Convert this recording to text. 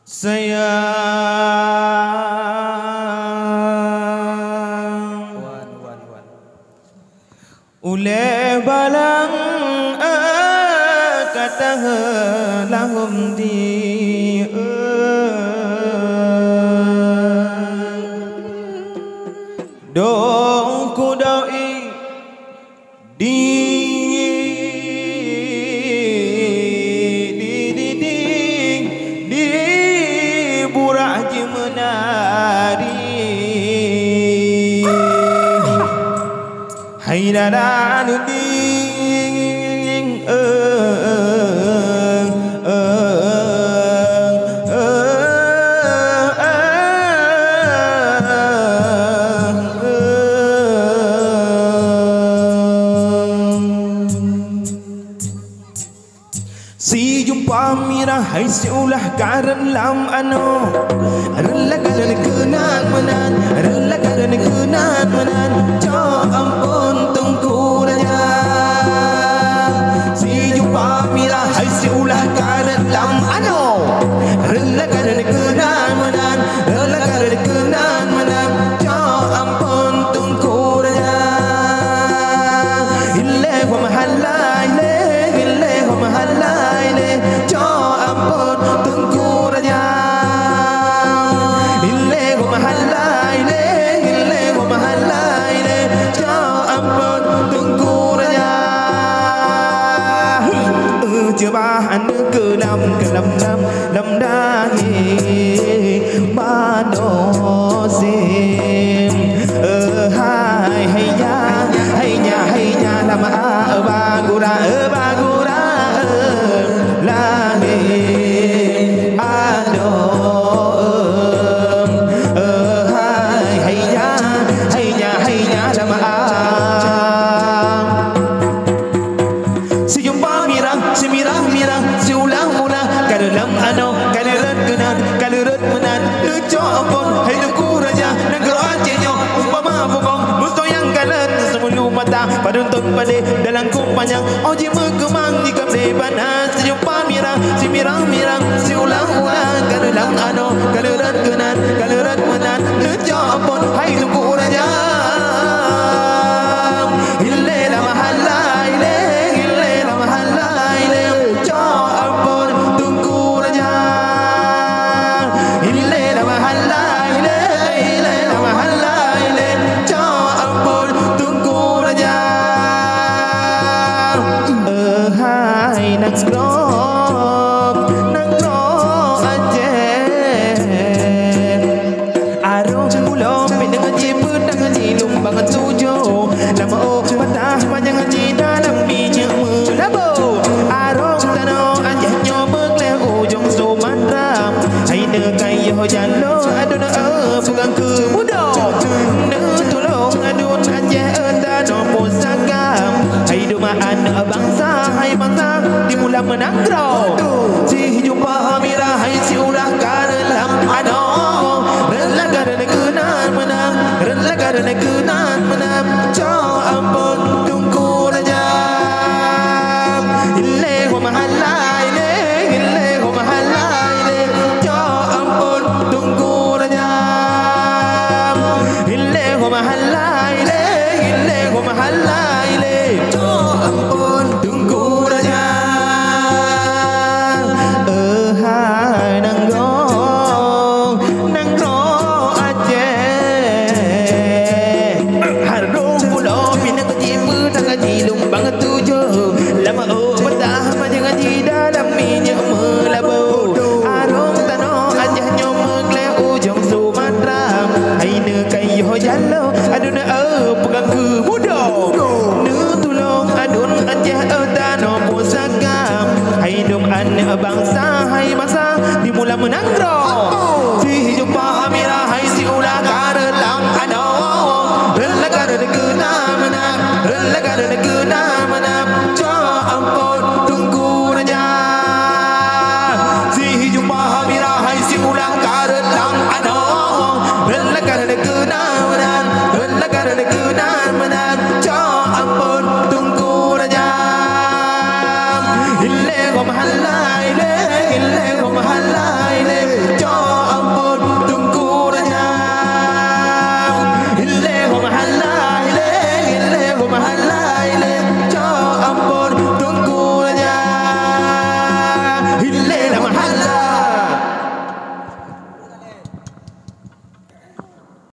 sayang oleh balang kata lahum di dong ku doi di burak je menari hai dadan ding si jumpa mira hai seulah karan lam ano rela karan kenan menan rela karan kenan menan cho ampun tungku raja si jumpa mira hai seulah karan lam ano rela karan kenan menan rela karan kenan menan cho ampun tungku raja ille wa mahalla ille wa mahalla cho ampun tungku raja ille wa mahalla ille wa mahalla cho ampun tungku raja chưa ba anh cứ làm năm dahi ba đồ sim hai hay nhà làm ba gura la he ado hay nhà làm si jumpa mirang si ulang kada lam ano kada rat kenan kada rat menan lucu ampun hai luku raja negara Acehnya umpama bobong musto yang kalat semulu mata paduntun pade dalam kumpanjang oji mekemang di kamde banas si jumpa mirang si ulang kada lam ano kada rat kenan kada rat menan lucu ampun hai luku raja ille la mahalla ille la mahalla cho ampun tungku raja ille la mahalla ille la mahalla cho ampun tungku raja hai nang ro Aceh arung bulong dengan jemput dengan jilum banget tujuh lama oh patah panjang haji dalam minyak melabo arung tanah Aceh nyobek le ujung Sumatera hai dekai yo jalo aduna pegang ke muda ne tolong adun Aceh tanah pusaka hai dumaan bangsa hai bangsa dimula menangro si jumpa mira hai si ulah karelam ano rela karena kenan menang rela karena kenan menang cho ampun tungku raja ille wa mahalla ille wa mahalla cho ampun tungku raja ille wa mahalla ille wa mahalla cho ampun tungku raja hai nang ro jilum banget tujuh lama oh patah panjang haji dalam minyak melabo arung tanah Aceh nyomeng le ujung Sumatera hai nekai yo jalo aduna pegang ke muda ne tulung adun Aceh tanah pusaka hai dum an bangsa hai masa dimula menang